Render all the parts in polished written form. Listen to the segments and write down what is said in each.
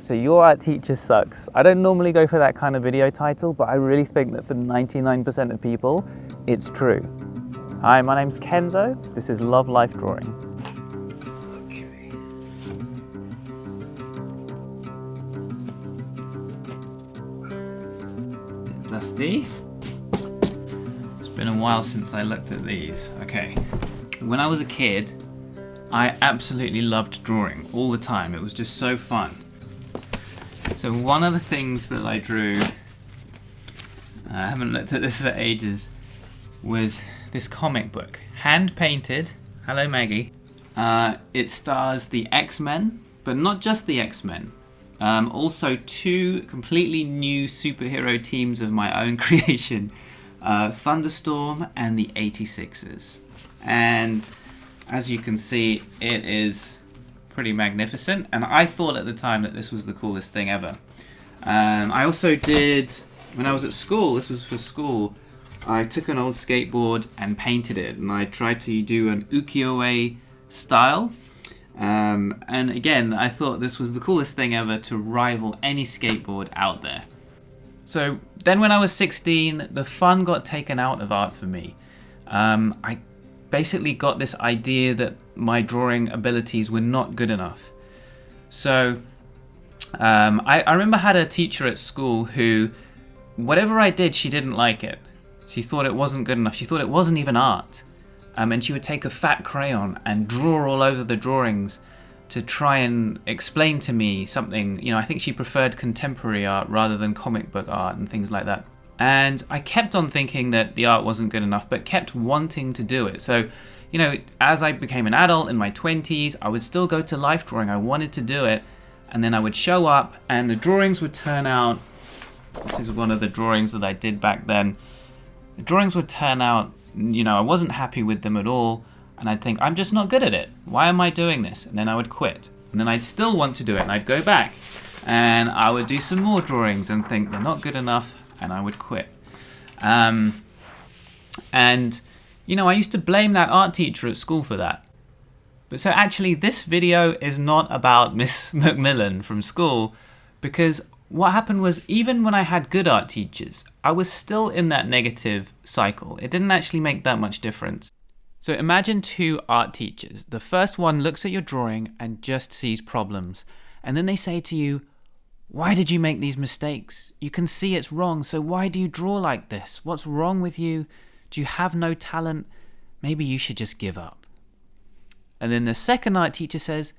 So your art teacher sucks. I don't normally go for that kind of video title, but I really think that for 99% of people, it's true. Hi, my name's Kenzo. This is Love Life Drawing. Okay. Bit dusty. It's been a while since I looked at these. Okay. When I was a kid, I absolutely loved drawing all the time. It was just so fun. So one of the things that I drew, I haven't looked at this for ages, was this comic book. Hand painted. Hello Maggie. It stars the X-Men, but not just the X-Men. Also two completely new superhero teams of my own creation. Thunderstorm and the 86ers. And as you can see, it is pretty magnificent, and I thought at the time that this was the coolest thing ever. I also did, when I was at school, this was for school, I took an old skateboard and painted it, and I tried to do an ukiyo-e style. And again, I thought this was the coolest thing ever to rival any skateboard out there. So then when I was 16, the fun got taken out of art for me. I basically got this idea that my drawing abilities were not good enough. So I remember I had a teacher at school who, whatever I did, she didn't like it. She thought it wasn't good enough. She thought it wasn't even art. And she would take a fat crayon and draw all over the drawings to try and explain to me something. You know, I think she preferred contemporary art rather than comic book art and things like that. And I kept on thinking that the art wasn't good enough, but kept wanting to do it. So, you know, as I became an adult in my 20s, I would still go to life drawing. I wanted to do it. And then I would show up and the drawings would turn out. This is one of the drawings that I did back then. The drawings would turn out, you know, I wasn't happy with them at all. And I'd think, I'm just not good at it. Why am I doing this? And then I would quit. And then I'd still want to do it. And I'd go back. And I would do some more drawings and think they're not good enough. And I would quit. And, you know, I used to blame that art teacher at school for that. But so actually, this video is not about Miss Macmillan from school, because what happened was, even when I had good art teachers, I was still in that negative cycle. It didn't actually make that much difference. So imagine two art teachers. The first one looks at your drawing and just sees problems. And then they say to you, why did you make these mistakes? You can see it's wrong, so why do you draw like this? What's wrong with you? Do you have no talent? Maybe you should just give up. And then the second art teacher says,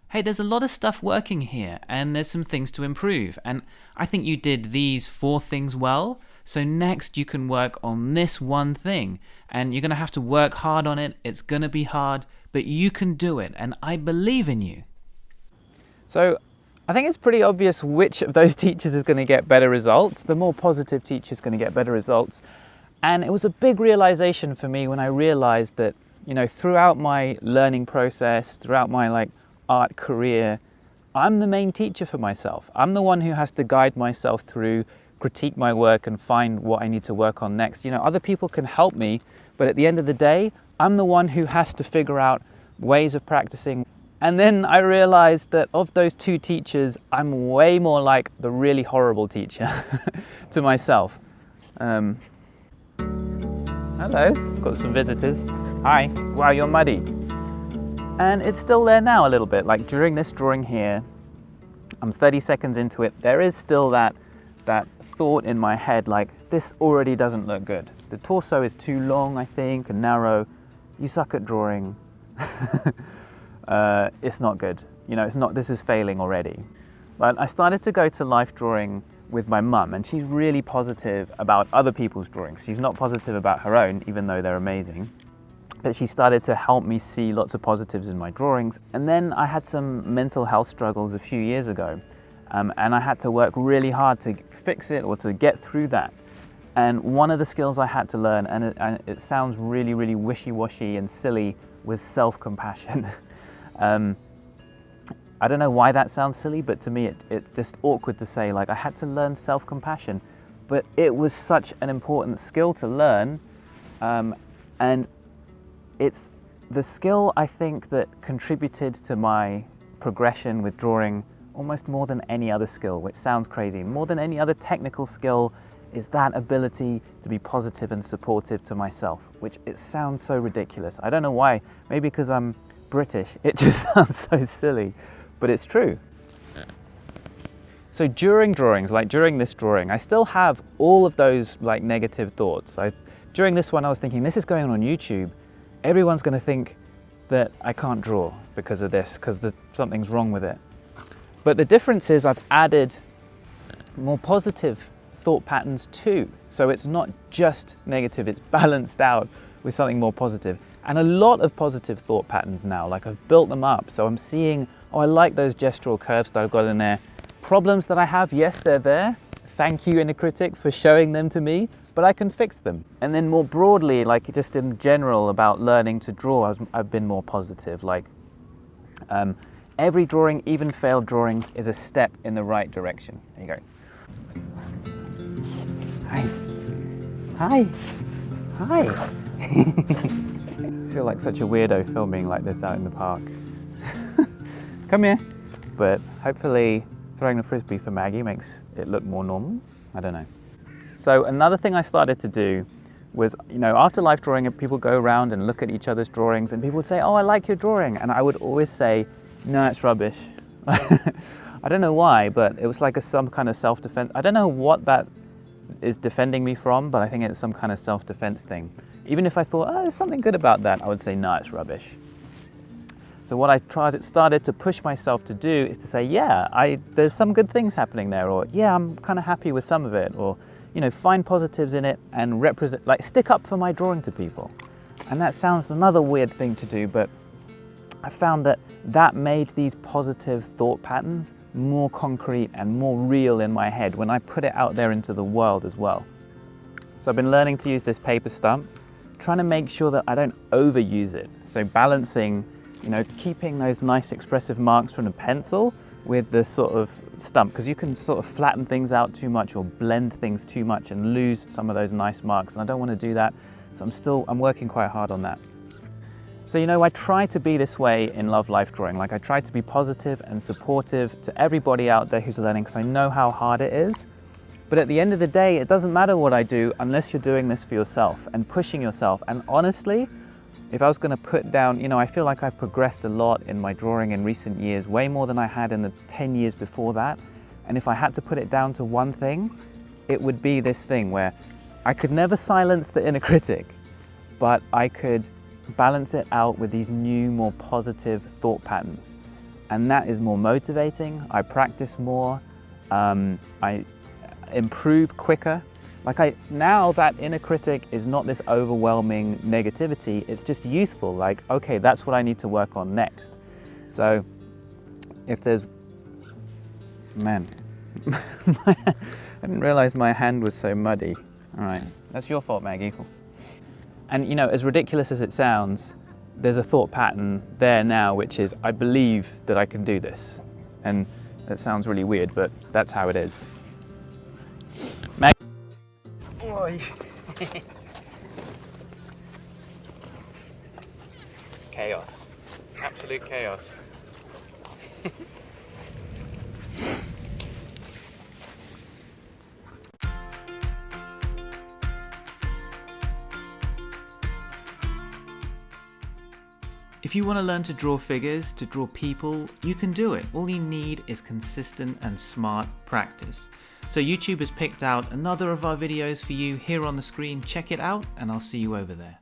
hey, there's a lot of stuff working here, and there's some things to improve. And I think you did these 4 things well, so next you can work on this one thing. And you're going to have to work hard on it. It's going to be hard, but you can do it, and I believe in you. So I think it's pretty obvious which of those teachers is going to get better results. The more positive teacher is going to get better results. And it was a big realization for me when I realized that, you know, throughout my learning process, throughout my art career, I'm the main teacher for myself. I'm the one who has to guide myself through, critique my work and find what I need to work on next. You know, other people can help me, but at the end of the day, I'm the one who has to figure out ways of practicing. And then I realized that of those 2 teachers, I'm way more like the really horrible teacher to myself. Hello, got some visitors. Hi, wow, you're muddy. And it's still there now a little bit, like during this drawing here, I'm 30 seconds into it, there is still that thought in my head, like, this already doesn't look good. The torso is too long, I think, and narrow. You suck at drawing. It's not good. You know, this is failing already. But I started to go to life drawing with my mum, and she's really positive about other people's drawings. She's not positive about her own, even though they're amazing. But she started to help me see lots of positives in my drawings. And then I had some mental health struggles a few years ago, and I had to work really hard to fix it or to get through that. And one of the skills I had to learn, and it sounds really, really wishy-washy and silly, was self-compassion. I don't know why that sounds silly, but to me it's just awkward to say, like, I had to learn self-compassion. But it was such an important skill to learn, and it's the skill, I think, that contributed to my progression with drawing almost more than any other skill, which sounds crazy, more than any other technical skill, is that ability to be positive and supportive to myself, which it sounds so ridiculous. I don't know why, maybe because I'm British, it just sounds so silly, but it's true. So during drawings, like during this drawing, I still have all of those like negative thoughts. During this one, I was thinking, this is going on YouTube. Everyone's going to think that I can't draw because of this, because something's wrong with it. But the difference is I've added more positive thought patterns too. So it's not just negative, it's balanced out with something more positive. And a lot of positive thought patterns now, like I've built them up. So I'm seeing, oh, I like those gestural curves that I've got in there. Problems that I have, yes, they're there. Thank you, inner critic, for showing them to me, but I can fix them. And then more broadly, like just in general about learning to draw, I've been more positive. Like every drawing, even failed drawings, is a step in the right direction. There you go. Hi. Hi. Hi. I feel like such a weirdo filming like this out in the park. Come here. But hopefully throwing a frisbee for Maggie makes it look more normal. I don't know. So another thing I started to do was, you know, after life drawing, people go around and look at each other's drawings and people would say, oh, I like your drawing. And I would always say, no, it's rubbish. I don't know why, but it was like some kind of self-defense. I don't know what that is defending me from, but I think it's some kind of self-defense thing. Even if I thought, oh, there's something good about that, I would say, no, it's rubbish. So what I started to push myself to do is to say, yeah, there's some good things happening there, or yeah, I'm kind of happy with some of it, or, you know, find positives in it and represent, like stick up for my drawing to people. And that sounds another weird thing to do, but I found that made these positive thought patterns more concrete and more real in my head when I put it out there into the world as well. So I've been learning to use this paper stump, trying to make sure that I don't overuse it. So balancing, you know, keeping those nice expressive marks from the pencil with the sort of stump, because you can sort of flatten things out too much or blend things too much and lose some of those nice marks, and I don't want to do that. So I'm working quite hard on that. So, you know, I try to be this way in Love Life Drawing. Like I try to be positive and supportive to everybody out there who's learning, because I know how hard it is. But at the end of the day, it doesn't matter what I do unless you're doing this for yourself and pushing yourself. And honestly, if I was going to put down, you know, I feel like I've progressed a lot in my drawing in recent years, way more than I had in the 10 years before that. And if I had to put it down to one thing, it would be this thing where I could never silence the inner critic, but I could balance it out with these new, more positive thought patterns. And that is more motivating. I practice more. I improve quicker. Now that inner critic is not this overwhelming negativity, it's just useful. Like, okay, that's what I need to work on next. So if there's, man, I didn't realize my hand was so muddy. All right, that's your fault, Maggie. And you know, as ridiculous as it sounds, there's a thought pattern there now, which is, I believe that I can do this. And that sounds really weird, but that's how it is. Chaos. Absolute chaos. If you want to learn to draw figures, to draw people, you can do it. All you need is consistent and smart practice. So YouTube has picked out another of our videos for you here on the screen. Check it out and I'll see you over there.